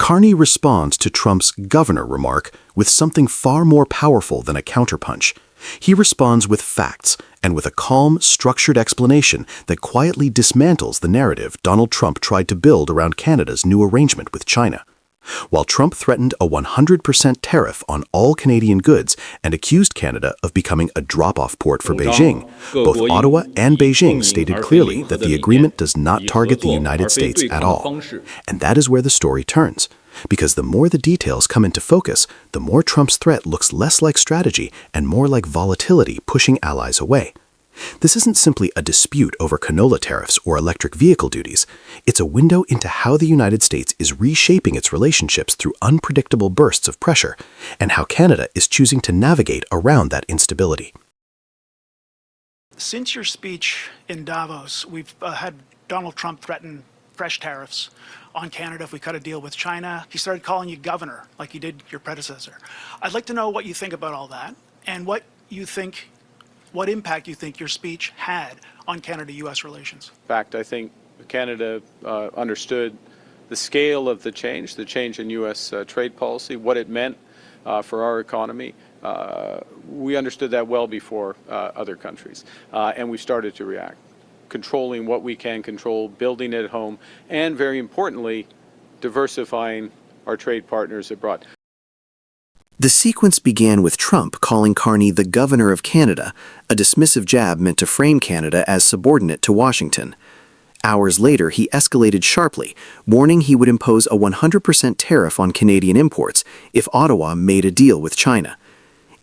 Carney responds to Trump's governor remark with something far more powerful than a counterpunch. He responds with facts and with a calm, structured explanation that quietly dismantles the narrative Donald Trump tried to build around Canada's new arrangement with China. While Trump threatened a 100% tariff on all Canadian goods and accused Canada of becoming a drop-off port for Beijing, both Ottawa and Beijing stated clearly that the agreement does not target the United States at all. And that is where the story turns. Because the more the details come into focus, the more Trump's threat looks less like strategy and more like volatility pushing allies away. This isn't simply a dispute over canola tariffs or electric vehicle duties. It's a window into how the United States is reshaping its relationships through unpredictable bursts of pressure, and how Canada is choosing to navigate around that instability. Since your speech in Davos, we've had Donald Trump threaten fresh tariffs on Canada if we cut a deal with China. He started calling you governor, like you did your predecessor. I'd like to know what you think about all that, and what impact you think your speech had on Canada-U.S. relations. In fact, I think Canada understood the scale of the change in U.S. trade policy, what it meant for our economy. We understood that well before other countries, and we started to react, controlling what we can control, building it at home, and very importantly, diversifying our trade partners abroad. The sequence began with Trump calling Carney the governor of Canada, a dismissive jab meant to frame Canada as subordinate to Washington. Hours later, he escalated sharply, warning he would impose a 100% tariff on Canadian imports if Ottawa made a deal with China.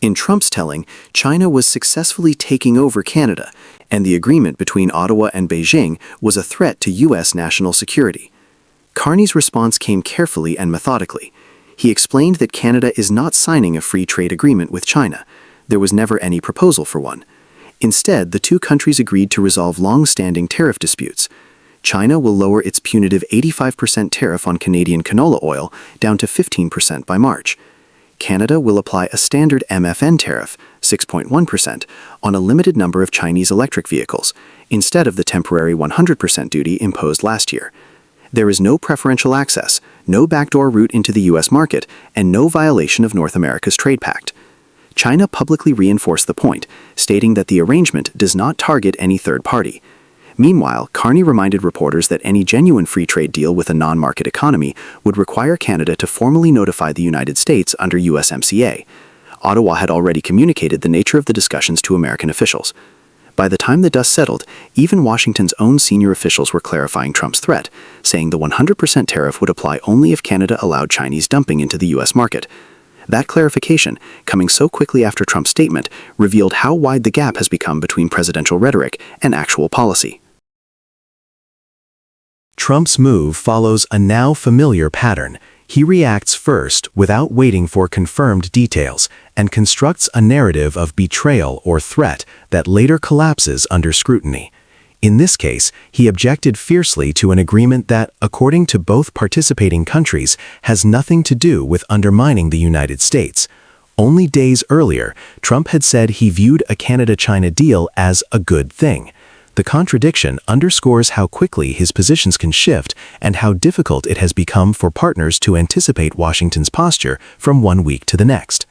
In Trump's telling, China was successfully taking over Canada, and the agreement between Ottawa and Beijing was a threat to U.S. national security. Carney's response came carefully and methodically. He explained that Canada is not signing a free trade agreement with China. There was never any proposal for one. Instead, the two countries agreed to resolve long-standing tariff disputes. China will lower its punitive 85% tariff on Canadian canola oil down to 15% by March. Canada will apply a standard MFN tariff, 6.1%, on a limited number of Chinese electric vehicles, instead of the temporary 100% duty imposed last year. There is no preferential access, no backdoor route into the U.S. market, and no violation of North America's trade pact. China publicly reinforced the point, stating that the arrangement does not target any third party. Meanwhile, Carney reminded reporters that any genuine free trade deal with a non-market economy would require Canada to formally notify the United States under USMCA. Ottawa had already communicated the nature of the discussions to American officials. By the time the dust settled, even Washington's own senior officials were clarifying Trump's threat, saying the 100% tariff would apply only if Canada allowed Chinese dumping into the U.S. market. That clarification, coming so quickly after Trump's statement, revealed how wide the gap has become between presidential rhetoric and actual policy. Trump's move follows a now familiar pattern. He reacts first without waiting for confirmed details and constructs a narrative of betrayal or threat that later collapses under scrutiny. In this case, he objected fiercely to an agreement that, according to both participating countries, has nothing to do with undermining the United States. Only days earlier, Trump had said he viewed a Canada-China deal as a good thing. The contradiction underscores how quickly his positions can shift and how difficult it has become for partners to anticipate Washington's posture from one week to the next.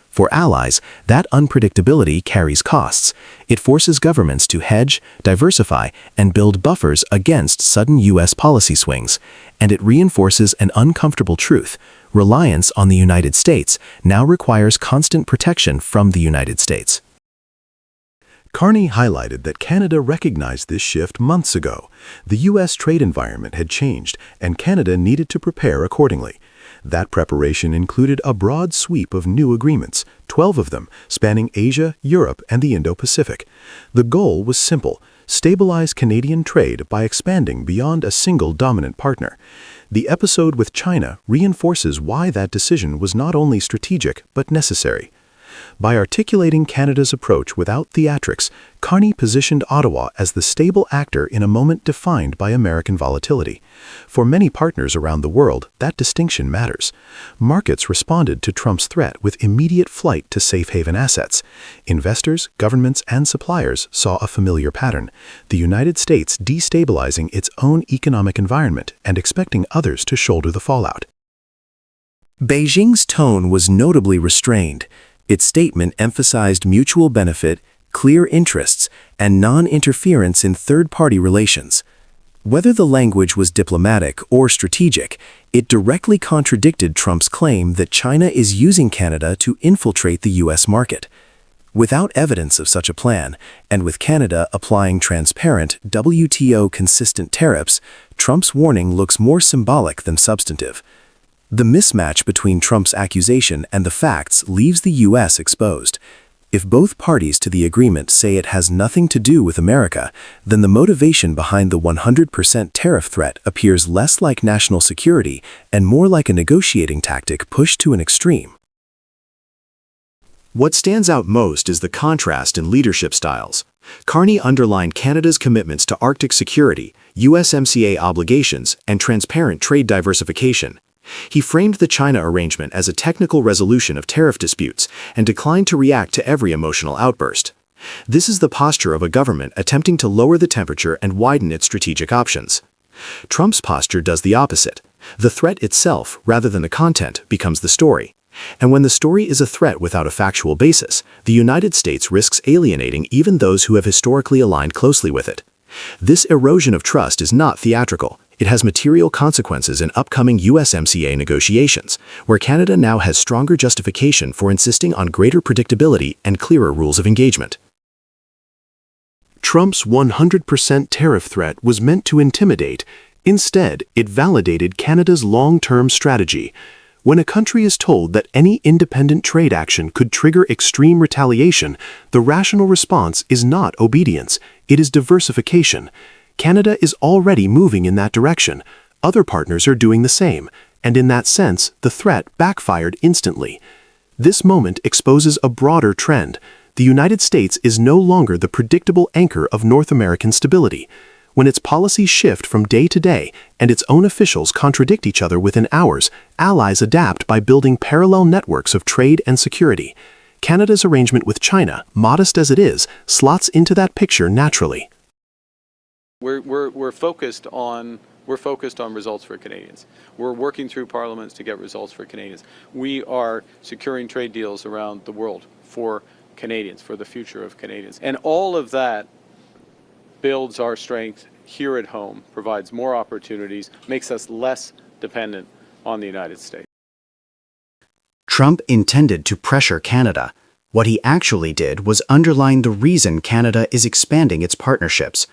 For allies, that unpredictability carries costs. It forces governments to hedge, diversify, and build buffers against sudden U.S. policy swings. And it reinforces an uncomfortable truth. Reliance on the United States now requires constant protection from the United States. Carney highlighted that Canada recognized this shift months ago. The U.S. trade environment had changed, and Canada needed to prepare accordingly. That preparation included a broad sweep of new agreements, 12 of them, spanning Asia, Europe, and the Indo-Pacific. The goal was simple: stabilize Canadian trade by expanding beyond a single dominant partner. The episode with China reinforces why that decision was not only strategic but necessary. By articulating Canada's approach without theatrics, Carney positioned Ottawa as the stable actor in a moment defined by American volatility. For many partners around the world, that distinction matters. Markets responded to Trump's threat with immediate flight to safe haven assets. Investors, governments, and suppliers saw a familiar pattern: the United States destabilizing its own economic environment and expecting others to shoulder the fallout. Beijing's tone was notably restrained. Its statement emphasized mutual benefit, clear interests, and non-interference in third-party relations. Whether the language was diplomatic or strategic, it directly contradicted Trump's claim that China is using Canada to infiltrate the U.S. market. Without evidence of such a plan, and with Canada applying transparent, WTO-consistent tariffs, Trump's warning looks more symbolic than substantive. The mismatch between Trump's accusation and the facts leaves the U.S. exposed. If both parties to the agreement say it has nothing to do with America, then the motivation behind the 100% tariff threat appears less like national security and more like a negotiating tactic pushed to an extreme. What stands out most is the contrast in leadership styles. Carney underlined Canada's commitments to Arctic security, USMCA obligations, and transparent trade diversification. He framed the China arrangement as a technical resolution of tariff disputes and declined to react to every emotional outburst. This is the posture of a government attempting to lower the temperature and widen its strategic options. Trump's posture does the opposite. The threat itself, rather than the content, becomes the story. And when the story is a threat without a factual basis, the United States risks alienating even those who have historically aligned closely with it. This erosion of trust is not theatrical. It has material consequences in upcoming USMCA negotiations, where Canada now has stronger justification for insisting on greater predictability and clearer rules of engagement. Trump's 100% tariff threat was meant to intimidate. Instead, it validated Canada's long-term strategy. When a country is told that any independent trade action could trigger extreme retaliation, the rational response is not obedience, it is diversification. Canada is already moving in that direction. Other partners are doing the same, and in that sense, the threat backfired instantly. This moment exposes a broader trend. The United States is no longer the predictable anchor of North American stability. When its policies shift from day to day and its own officials contradict each other within hours, allies adapt by building parallel networks of trade and security. Canada's arrangement with China, modest as it is, slots into that picture naturally. We're focused on results for Canadians. We're working through parliaments to get results for Canadians. We are securing trade deals around the world for Canadians, for the future of Canadians. And all of that builds our strength here at home, provides more opportunities, makes us less dependent on the United States. Trump intended to pressure Canada. What he actually did was underline the reason Canada is expanding its partnerships.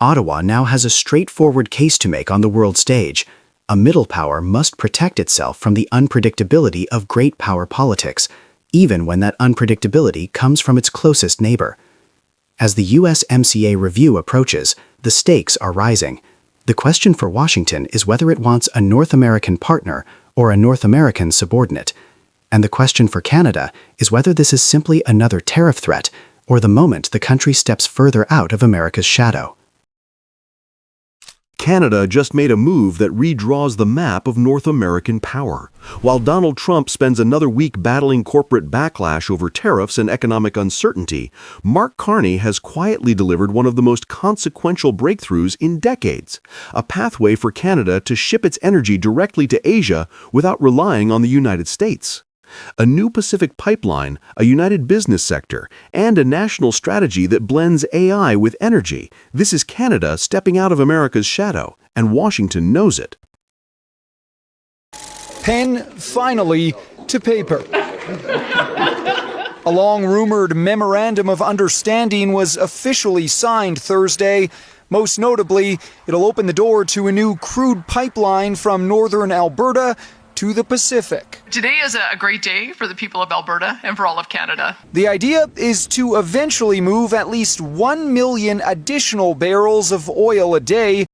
Ottawa now has a straightforward case to make on the world stage. A middle power must protect itself from the unpredictability of great power politics, even when that unpredictability comes from its closest neighbor. As the USMCA review approaches, the stakes are rising. The question for Washington is whether it wants a North American partner or a North American subordinate. And the question for Canada is whether this is simply another tariff threat or the moment the country steps further out of America's shadow. Canada just made a move that redraws the map of North American power. While Donald Trump spends another week battling corporate backlash over tariffs and economic uncertainty, Mark Carney has quietly delivered one of the most consequential breakthroughs in decades, a pathway for Canada to ship its energy directly to Asia without relying on the United States. A new Pacific pipeline, a united business sector, and a national strategy that blends AI with energy. This is Canada stepping out of America's shadow, and Washington knows it. Pen finally to paper. A long-rumored memorandum of understanding was officially signed Thursday. Most notably, it'll open the door to a new crude pipeline from northern Alberta to the Pacific. Today is a great day for the people of Alberta and for all of Canada. The idea is to eventually move at least 1 million additional barrels of oil a day.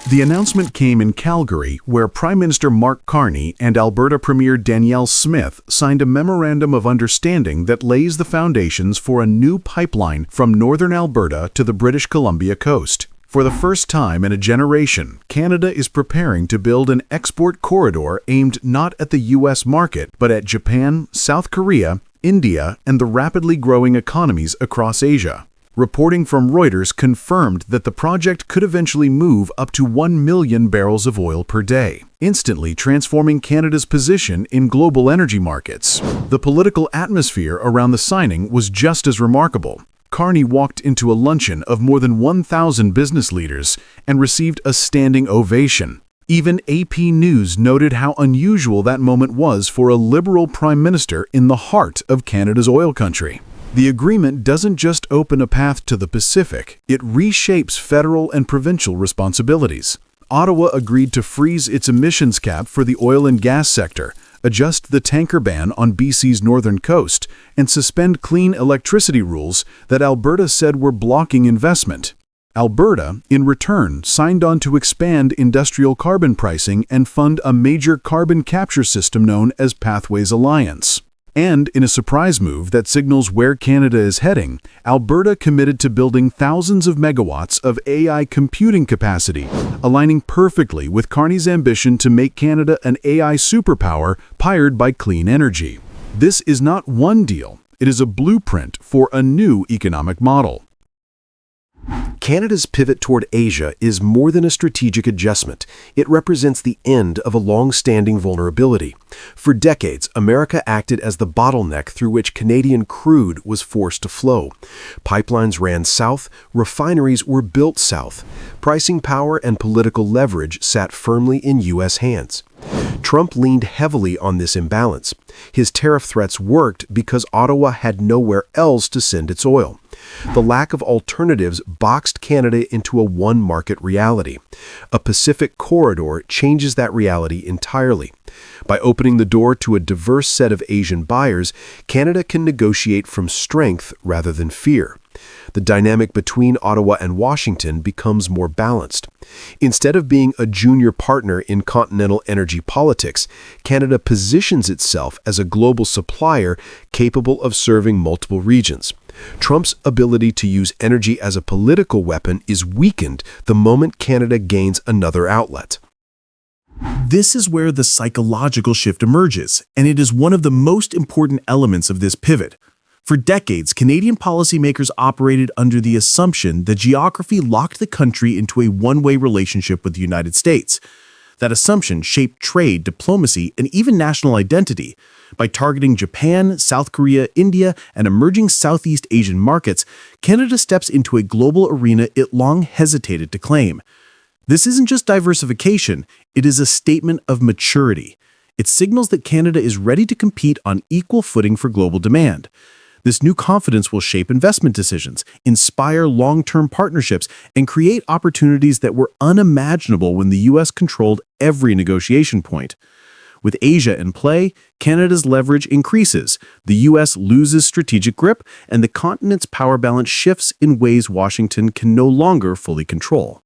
The announcement came in Calgary, where Prime Minister Mark Carney and Alberta Premier Danielle Smith signed a memorandum of understanding that lays the foundations for a new pipeline from northern Alberta to the British Columbia coast. For the first time in a generation, Canada is preparing to build an export corridor aimed not at the U.S. market, but at Japan, South Korea, India, and the rapidly growing economies across Asia. Reporting from Reuters confirmed that the project could eventually move up to 1 million barrels of oil per day, instantly transforming Canada's position in global energy markets. The political atmosphere around the signing was just as remarkable. Carney walked into a luncheon of more than 1,000 business leaders and received a standing ovation. Even AP News noted how unusual that moment was for a Liberal Prime Minister in the heart of Canada's oil country. The agreement doesn't just open a path to the Pacific, it reshapes federal and provincial responsibilities. Ottawa agreed to freeze its emissions cap for the oil and gas sector, adjust the tanker ban on BC's northern coast, and suspend clean electricity rules that Alberta said were blocking investment. Alberta, in return, signed on to expand industrial carbon pricing and fund a major carbon capture system known as Pathways Alliance. And in a surprise move that signals where Canada is heading, Alberta committed to building thousands of megawatts of AI computing capacity, aligning perfectly with Carney's ambition to make Canada an AI superpower powered by clean energy. This is not one deal, it is a blueprint for a new economic model. Canada's pivot toward Asia is more than a strategic adjustment. It represents the end of a long-standing vulnerability. For decades, America acted as the bottleneck through which Canadian crude was forced to flow. Pipelines ran south, refineries were built south. Pricing power and political leverage sat firmly in U.S. hands. Trump leaned heavily on this imbalance. His tariff threats worked because Ottawa had nowhere else to send its oil. The lack of alternatives boxed Canada into a one-market reality. A Pacific corridor changes that reality entirely. By opening the door to a diverse set of Asian buyers, Canada can negotiate from strength rather than fear. The dynamic between Ottawa and Washington becomes more balanced. Instead of being a junior partner in continental energy politics, Canada positions itself as a global supplier capable of serving multiple regions. Trump's ability to use energy as a political weapon is weakened the moment Canada gains another outlet. This is where the psychological shift emerges, and it is one of the most important elements of this pivot. For decades, Canadian policymakers operated under the assumption that geography locked the country into a one-way relationship with the United States. That assumption shaped trade, diplomacy, and even national identity. By targeting Japan, South Korea, India, and emerging Southeast Asian markets, Canada steps into a global arena it long hesitated to claim. This isn't just diversification, it is a statement of maturity. It signals that Canada is ready to compete on equal footing for global demand. This new confidence will shape investment decisions, inspire long-term partnerships, and create opportunities that were unimaginable when the U.S. controlled every negotiation point. With Asia in play, Canada's leverage increases, the U.S. loses strategic grip, and the continent's power balance shifts in ways Washington can no longer fully control.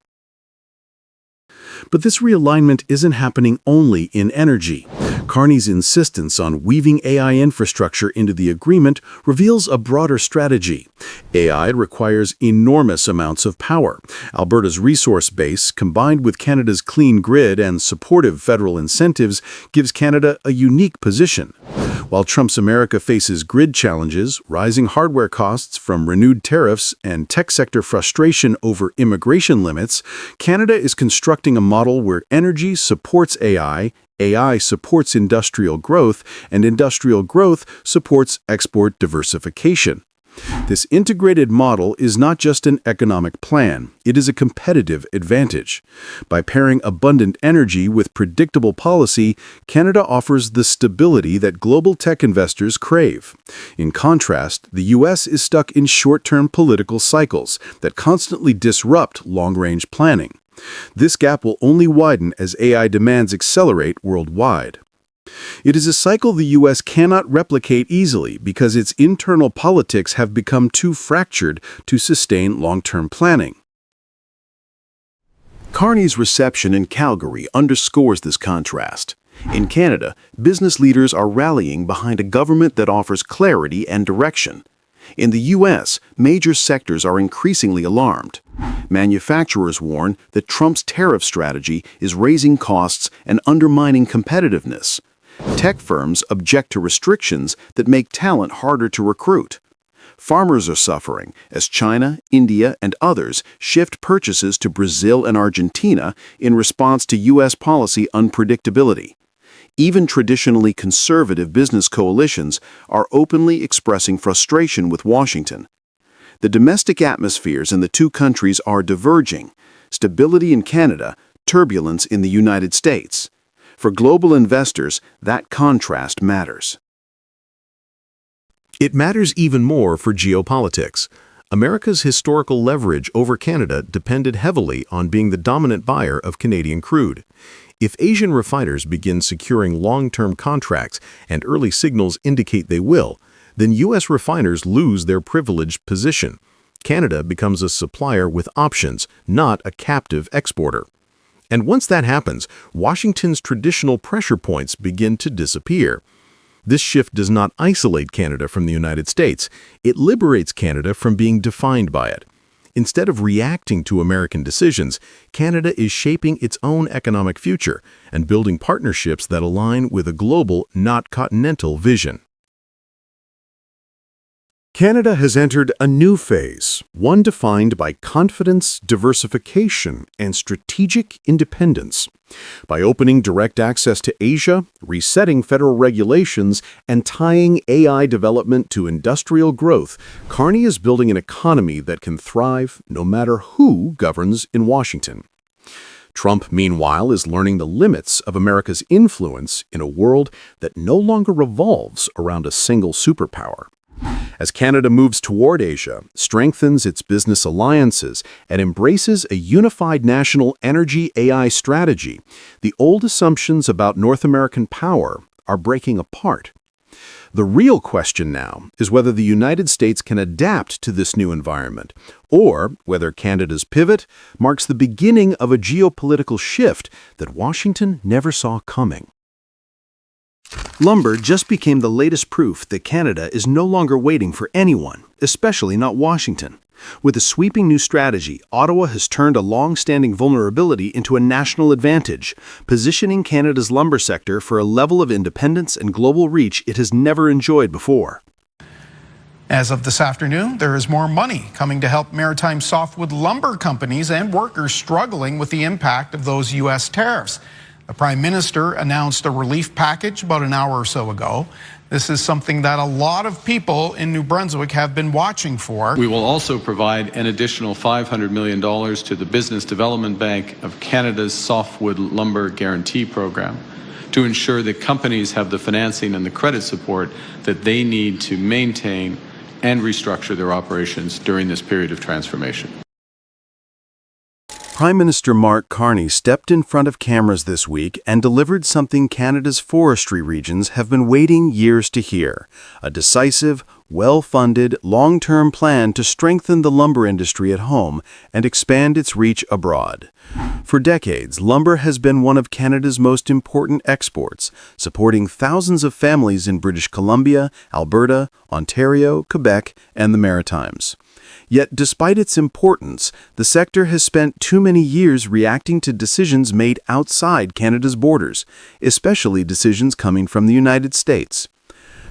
But this realignment isn't happening only in energy. Carney's insistence on weaving AI infrastructure into the agreement reveals a broader strategy. AI requires enormous amounts of power. Alberta's resource base, combined with Canada's clean grid and supportive federal incentives, gives Canada a unique position. While Trump's America faces grid challenges, rising hardware costs from renewed tariffs, and tech sector frustration over immigration limits, Canada is constructing a model where energy supports AI supports industrial growth, and industrial growth supports export diversification. This integrated model is not just an economic plan, it is a competitive advantage. By pairing abundant energy with predictable policy, Canada offers the stability that global tech investors crave. In contrast, the U.S. is stuck in short-term political cycles that constantly disrupt long-range planning. This gap will only widen as AI demands accelerate worldwide. It is a cycle the U.S. cannot replicate easily because its internal politics have become too fractured to sustain long-term planning. Carney's reception in Calgary underscores this contrast. In Canada, business leaders are rallying behind a government that offers clarity and direction. In the U.S., major sectors are increasingly alarmed. Manufacturers warn that Trump's tariff strategy is raising costs and undermining competitiveness. Tech firms object to restrictions that make talent harder to recruit. Farmers are suffering as China, India, and others shift purchases to Brazil and Argentina in response to U.S. policy unpredictability. Even traditionally conservative business coalitions are openly expressing frustration with Washington. The domestic atmospheres in the two countries are diverging: stability in Canada, turbulence in the United States. For global investors, that contrast matters. It matters even more for geopolitics. America's historical leverage over Canada depended heavily on being the dominant buyer of Canadian crude. If Asian refiners begin securing long-term contracts and early signals indicate they will, then U.S. refiners lose their privileged position. Canada becomes a supplier with options, not a captive exporter. And once that happens, Washington's traditional pressure points begin to disappear. This shift does not isolate Canada from the United States. It liberates Canada from being defined by it. Instead of reacting to American decisions, Canada is shaping its own economic future and building partnerships that align with a global, not continental vision. Canada has entered a new phase, one defined by confidence, diversification, and strategic independence. By opening direct access to Asia, resetting federal regulations, and tying AI development to industrial growth, Carney is building an economy that can thrive no matter who governs in Washington. Trump, meanwhile, is learning the limits of America's influence in a world that no longer revolves around a single superpower. As Canada moves toward Asia, strengthens its business alliances, and embraces a unified national energy AI strategy, the old assumptions about North American power are breaking apart. The real question now is whether the United States can adapt to this new environment, or whether Canada's pivot marks the beginning of a geopolitical shift that Washington never saw coming. Lumber just became the latest proof that Canada is no longer waiting for anyone, especially not Washington. With a sweeping new strategy, Ottawa has turned a long-standing vulnerability into a national advantage, positioning Canada's lumber sector for a level of independence and global reach it has never enjoyed before. As of this afternoon, there is more money coming to help maritime softwood lumber companies and workers struggling with the impact of those U.S. tariffs. The Prime Minister announced a relief package about an hour or so ago. This is something that a lot of people in New Brunswick have been watching for. We will also provide an additional $500 million to the Business Development Bank of Canada's Softwood Lumber Guarantee Program to ensure that companies have the financing and the credit support that they need to maintain and restructure their operations during this period of transformation. Prime Minister Mark Carney stepped in front of cameras this week and delivered something Canada's forestry regions have been waiting years to hear: a decisive, well-funded, long-term plan to strengthen the lumber industry at home and expand its reach abroad. For decades, lumber has been one of Canada's most important exports, supporting thousands of families in British Columbia, Alberta, Ontario, Quebec, and the Maritimes. Yet, despite its importance, the sector has spent too many years reacting to decisions made outside Canada's borders, especially decisions coming from the United States.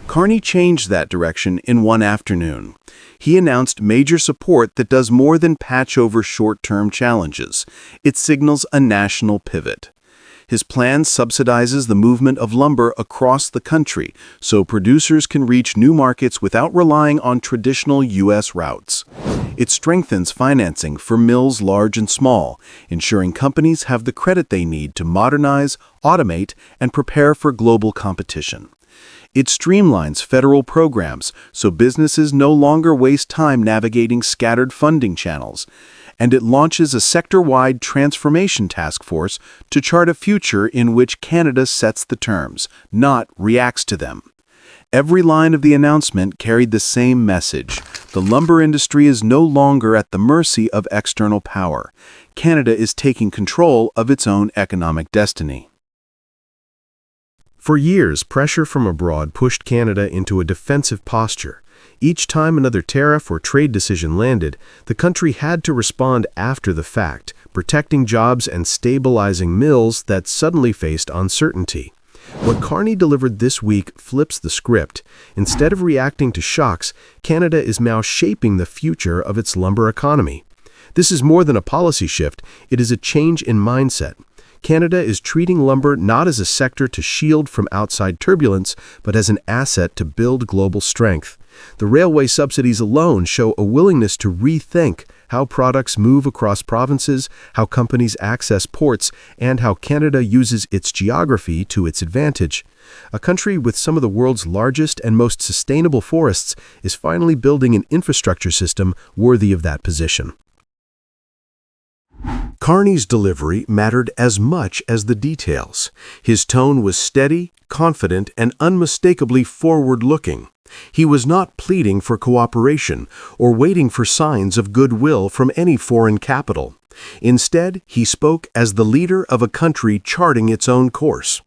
Carney changed that direction in one afternoon. He announced major support that does more than patch over short-term challenges. It signals a national pivot. His plan subsidizes the movement of lumber across the country so producers can reach new markets without relying on traditional U.S. routes. It strengthens financing for mills large and small, ensuring companies have the credit they need to modernize, automate, and prepare for global competition. It streamlines federal programs so businesses no longer waste time navigating scattered funding channels. And it launches a sector-wide transformation task force to chart a future in which Canada sets the terms, not reacts to them. Every line of the announcement carried the same message. The lumber industry is no longer at the mercy of external power. Canada is taking control of its own economic destiny. For years, pressure from abroad pushed Canada into a defensive posture. Each time another tariff or trade decision landed, the country had to respond after the fact, protecting jobs and stabilizing mills that suddenly faced uncertainty. What Carney delivered this week flips the script. Instead of reacting to shocks, Canada is now shaping the future of its lumber economy. This is more than a policy shift, it is a change in mindset. Canada is treating lumber not as a sector to shield from outside turbulence, but as an asset to build global strength. The railway subsidies alone show a willingness to rethink how products move across provinces, how companies access ports, and how Canada uses its geography to its advantage. A country with some of the world's largest and most sustainable forests is finally building an infrastructure system worthy of that position. Carney's delivery mattered as much as the details. His tone was steady, confident, and unmistakably forward-looking. He was not pleading for cooperation or waiting for signs of goodwill from any foreign capital. Instead, he spoke as the leader of a country charting its own course.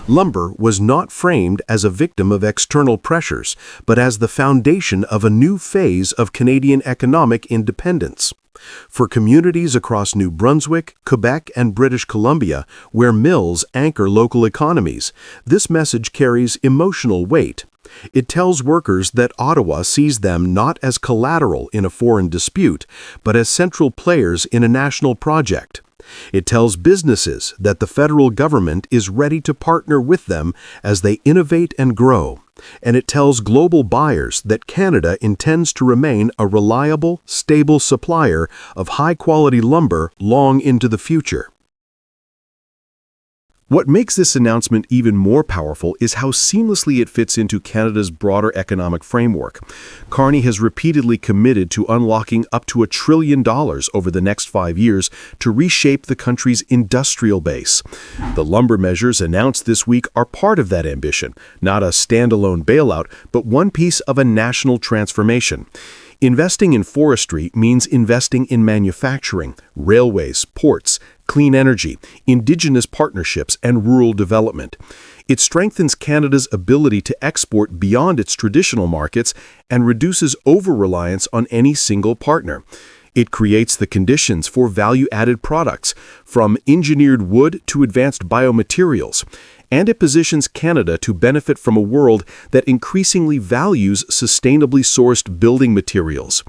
Lumber was not framed as a victim of external pressures, but as the foundation of a new phase of Canadian economic independence. For communities across New Brunswick, Quebec, and British Columbia, where mills anchor local economies, this message carries emotional weight. It tells workers that Ottawa sees them not as collateral in a foreign dispute, but as central players in a national project. It tells businesses that the federal government is ready to partner with them as they innovate and grow. And it tells global buyers that Canada intends to remain a reliable, stable supplier of high-quality lumber long into the future. What makes this announcement even more powerful is how seamlessly it fits into Canada's broader economic framework. Carney has repeatedly committed to unlocking up to $1 trillion over the next 5 years to reshape the country's industrial base. The lumber measures announced this week are part of that ambition, not a standalone bailout, but one piece of a national transformation. Investing in forestry means investing in manufacturing, railways, ports, clean energy, indigenous partnerships, and rural development. It strengthens Canada's ability to export beyond its traditional markets and reduces over-reliance on any single partner. It creates the conditions for value-added products, from engineered wood to advanced biomaterials. And it positions Canada to benefit from a world that increasingly values sustainably sourced building materials.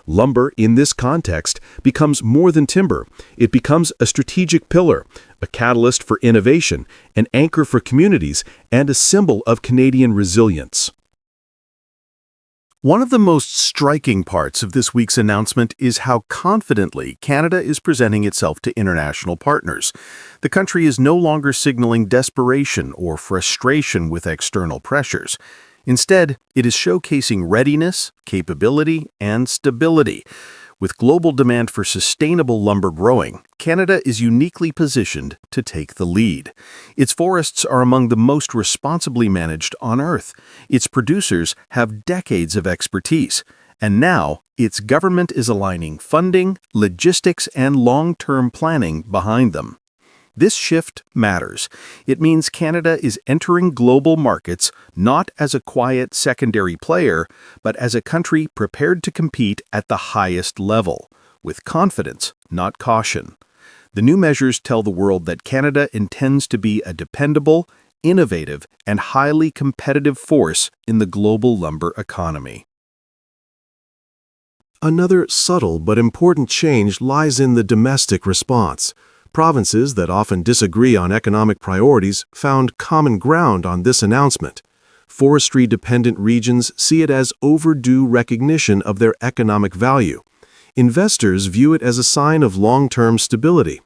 Lumber, in this context, becomes more than timber. It becomes a strategic pillar, a catalyst for innovation, an anchor for communities, and a symbol of Canadian resilience. One of the most striking parts of this week's announcement is how confidently Canada is presenting itself to international partners. The country is no longer signaling desperation or frustration with external pressures. Instead, it is showcasing readiness, capability, and stability. With global demand for sustainable lumber growing, Canada is uniquely positioned to take the lead. Its forests are among the most responsibly managed on Earth. Its producers have decades of expertise. And now, its government is aligning funding, logistics, and long-term planning behind them. This shift matters. It means Canada is entering global markets not as a quiet secondary player, but as a country prepared to compete at the highest level, with confidence, not caution. The new measures tell the world that Canada intends to be a dependable, innovative, and highly competitive force in the global lumber economy. Another subtle but important change lies in the domestic response. Provinces that often disagree on economic priorities found common ground on this announcement. Forestry-dependent regions see it as overdue recognition of their economic value. Investors view it as a sign of long-term stability.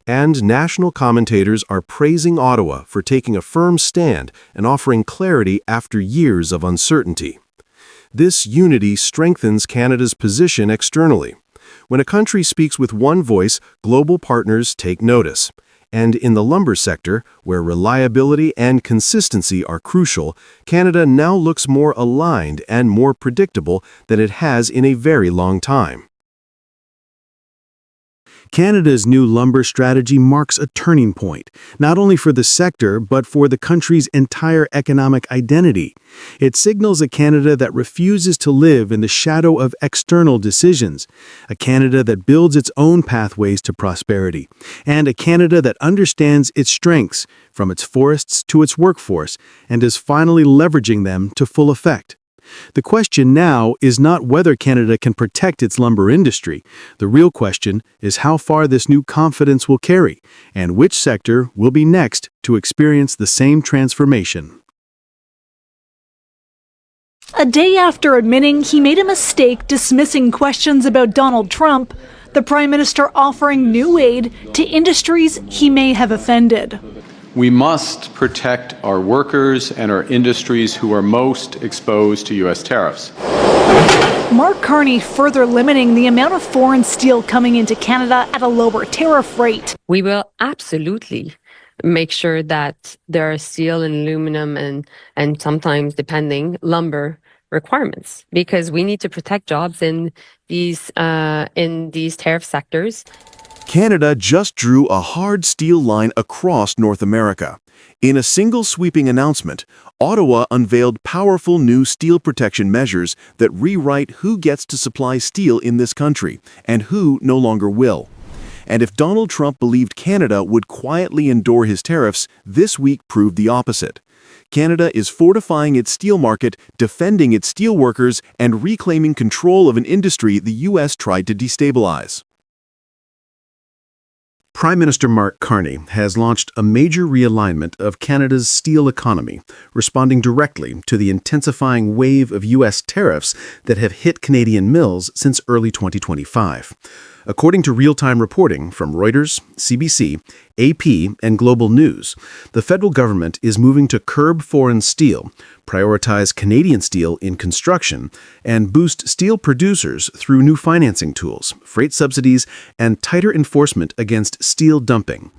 And national commentators are praising Ottawa for taking a firm stand and offering clarity after years of uncertainty. This unity strengthens Canada's position externally. When a country speaks with one voice, global partners take notice. And in the lumber sector, where reliability and consistency are crucial, Canada now looks more aligned and more predictable than it has in a very long time. Canada's new lumber strategy marks a turning point, not only for the sector, but for the country's entire economic identity. It signals a Canada that refuses to live in the shadow of external decisions, a Canada that builds its own pathways to prosperity, and a Canada that understands its strengths, from its forests to its workforce, and is finally leveraging them to full effect. The question now is not whether Canada can protect its lumber industry. The real question is how far this new confidence will carry, and which sector will be next to experience the same transformation. A day after admitting he made a mistake dismissing questions about Donald Trump, the Prime Minister offering new aid to industries he may have offended. We must protect our workers and our industries who are most exposed to U.S. tariffs. Mark Carney further limiting the amount of foreign steel coming into Canada at a lower tariff rate. We will absolutely make sure that there are steel and aluminum and sometimes, depending, lumber requirements, because we need to protect jobs in these tariff sectors. Canada just drew a hard steel line across North America. In a single sweeping announcement, Ottawa unveiled powerful new steel protection measures that rewrite who gets to supply steel in this country and who no longer will. And if Donald Trump believed Canada would quietly endure his tariffs, this week proved the opposite. Canada is fortifying its steel market, defending its steel workers, and reclaiming control of an industry the U.S. tried to destabilize. Prime Minister Mark Carney has launched a major realignment of Canada's steel economy, responding directly to the intensifying wave of U.S. tariffs that have hit Canadian mills since early 2025. According to real-time reporting from Reuters, CBC, AP, and Global News, the federal government is moving to curb foreign steel, prioritize Canadian steel in construction, and boost steel producers through new financing tools, freight subsidies, and tighter enforcement against steel dumping.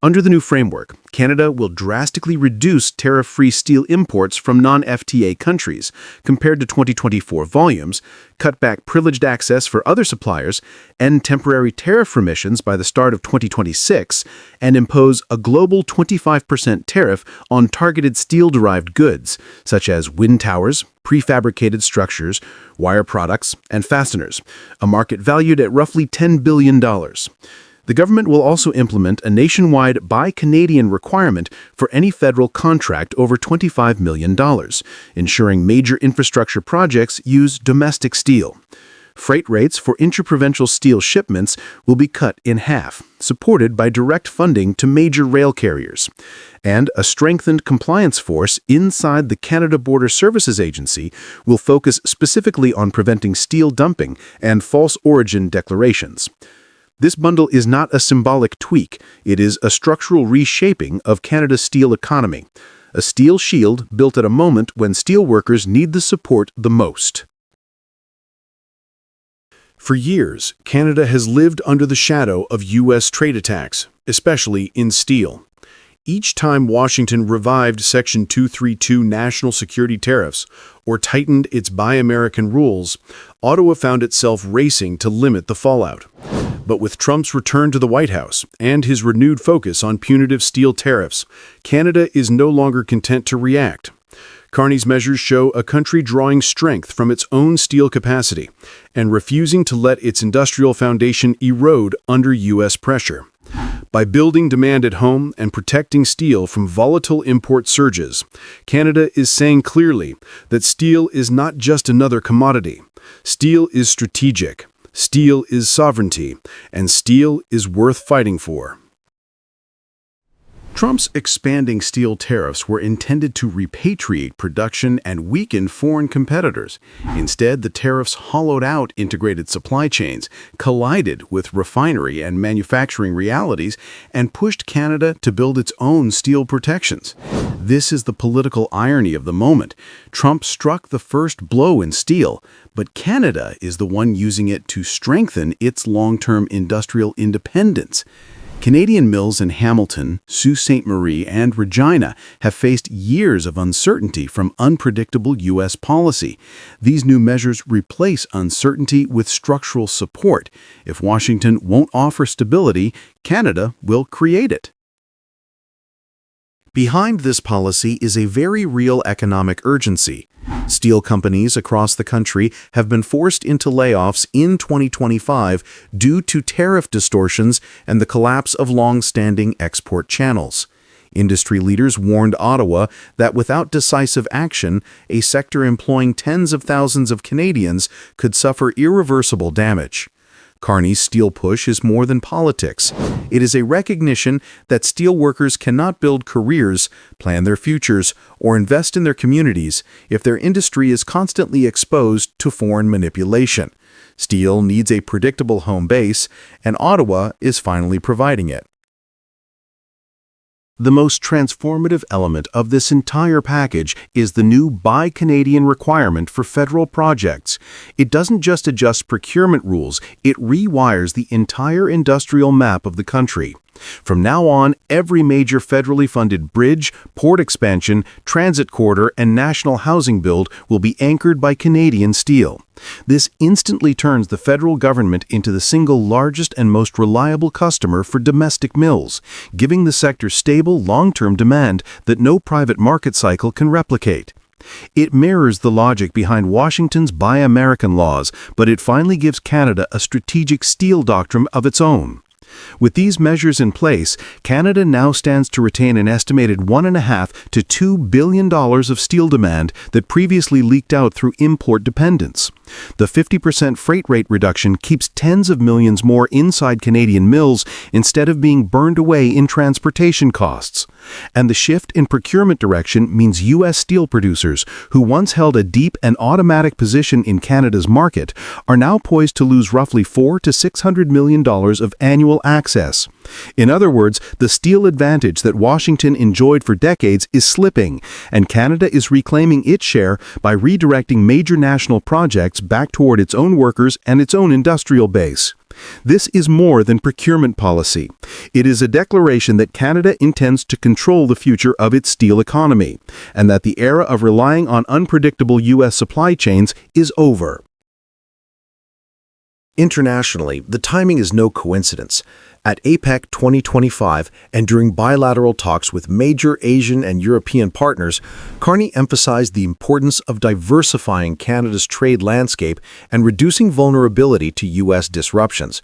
Under the new framework, Canada will drastically reduce tariff-free steel imports from non-FTA countries compared to 2024 volumes, cut back privileged access for other suppliers, end temporary tariff remissions by the start of 2026, and impose a global 25% tariff on targeted steel-derived goods, such as wind towers, prefabricated structures, wire products, and fasteners, a market valued at roughly $10 billion. The government will also implement a nationwide Buy Canadian requirement for any federal contract over $25 million, ensuring major infrastructure projects use domestic steel. Freight rates for intraprovincial steel shipments will be cut in half, supported by direct funding to major rail carriers. And a strengthened compliance force inside the Canada Border Services Agency will focus specifically on preventing steel dumping and false origin declarations. This bundle is not a symbolic tweak, it is a structural reshaping of Canada's steel economy, a steel shield built at a moment when steel workers need the support the most. For years, Canada has lived under the shadow of U.S. trade attacks, especially in steel. Each time Washington revived Section 232 national security tariffs or tightened its Buy American rules, Ottawa found itself racing to limit the fallout. But with Trump's return to the White House and his renewed focus on punitive steel tariffs, Canada is no longer content to react. Carney's measures show a country drawing strength from its own steel capacity and refusing to let its industrial foundation erode under U.S. pressure. By building demand at home and protecting steel from volatile import surges, Canada is saying clearly that steel is not just another commodity. Steel is strategic, steel is sovereignty, and steel is worth fighting for. Trump's expanding steel tariffs were intended to repatriate production and weaken foreign competitors. Instead, the tariffs hollowed out integrated supply chains, collided with refinery and manufacturing realities, and pushed Canada to build its own steel protections. This is the political irony of the moment. Trump struck the first blow in steel, but Canada is the one using it to strengthen its long-term industrial independence. Canadian mills in Hamilton, Sault Ste. Marie, and Regina have faced years of uncertainty from unpredictable U.S. policy. These new measures replace uncertainty with structural support. If Washington won't offer stability, Canada will create it. Behind this policy is a very real economic urgency. Steel companies across the country have been forced into layoffs in 2025 due to tariff distortions and the collapse of long-standing export channels. Industry leaders warned Ottawa that without decisive action, a sector employing tens of thousands of Canadians could suffer irreversible damage. Carney's steel push is more than politics. It is a recognition that steel workers cannot build careers, plan their futures, or invest in their communities if their industry is constantly exposed to foreign manipulation. Steel needs a predictable home base, and Ottawa is finally providing it. The most transformative element of this entire package is the new Buy Canadian requirement for federal projects. It doesn't just adjust procurement rules, it rewires the entire industrial map of the country. From now on, every major federally funded bridge, port expansion, transit corridor, and national housing build will be anchored by Canadian steel. This instantly turns the federal government into the single largest and most reliable customer for domestic mills, giving the sector stable, long-term demand that no private market cycle can replicate. It mirrors the logic behind Washington's Buy American laws, but it finally gives Canada a strategic steel doctrine of its own. With these measures in place, Canada now stands to retain an estimated $1.5 to $2 billion of steel demand that previously leaked out through import dependence. The 50% freight rate reduction keeps tens of millions more inside Canadian mills instead of being burned away in transportation costs. And the shift in procurement direction means U.S. steel producers, who once held a deep and automatic position in Canada's market, are now poised to lose roughly $400 to $600 million of annual access. In other words, the steel advantage that Washington enjoyed for decades is slipping, and Canada is reclaiming its share by redirecting major national projects back toward its own workers and its own industrial base. This is more than procurement policy. It is a declaration that Canada intends to control the future of its steel economy, and that the era of relying on unpredictable U.S. supply chains is over. Internationally, the timing is no coincidence. At APEC 2025 and during bilateral talks with major Asian and European partners, Carney emphasized the importance of diversifying Canada's trade landscape and reducing vulnerability to U.S. disruptions.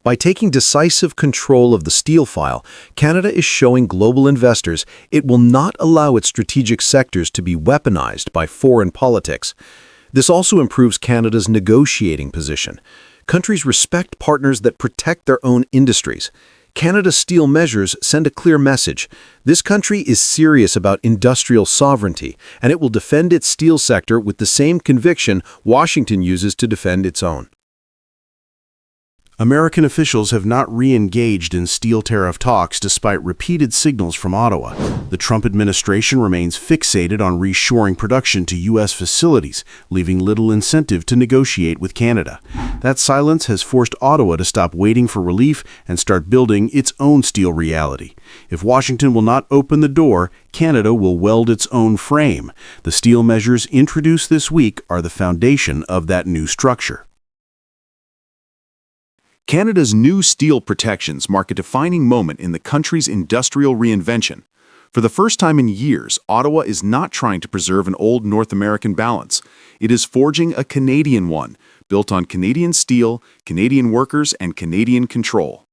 By taking decisive control of the steel file, Canada is showing global investors it will not allow its strategic sectors to be weaponized by foreign politics. This also improves Canada's negotiating position. Countries respect partners that protect their own industries. Canada's steel measures send a clear message. This country is serious about industrial sovereignty, and it will defend its steel sector with the same conviction Washington uses to defend its own. American officials have not re-engaged in steel tariff talks despite repeated signals from Ottawa. The Trump administration remains fixated on reshoring production to U.S. facilities, leaving little incentive to negotiate with Canada. That silence has forced Ottawa to stop waiting for relief and start building its own steel reality. If Washington will not open the door, Canada will weld its own frame. The steel measures introduced this week are the foundation of that new structure. Canada's new steel protections mark a defining moment in the country's industrial reinvention. For the first time in years, Ottawa is not trying to preserve an old North American balance. It is forging a Canadian one, built on Canadian steel, Canadian workers, and Canadian control.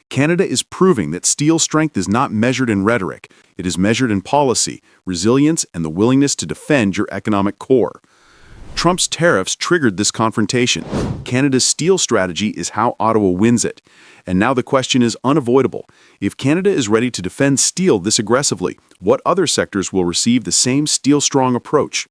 Canada is proving that steel strength is not measured in rhetoric. It is measured in policy, resilience, and the willingness to defend your economic core. Trump's tariffs triggered this confrontation. Canada's steel strategy is how Ottawa wins it. And now the question is unavoidable. If Canada is ready to defend steel this aggressively, what other sectors will receive the same steel-strong approach?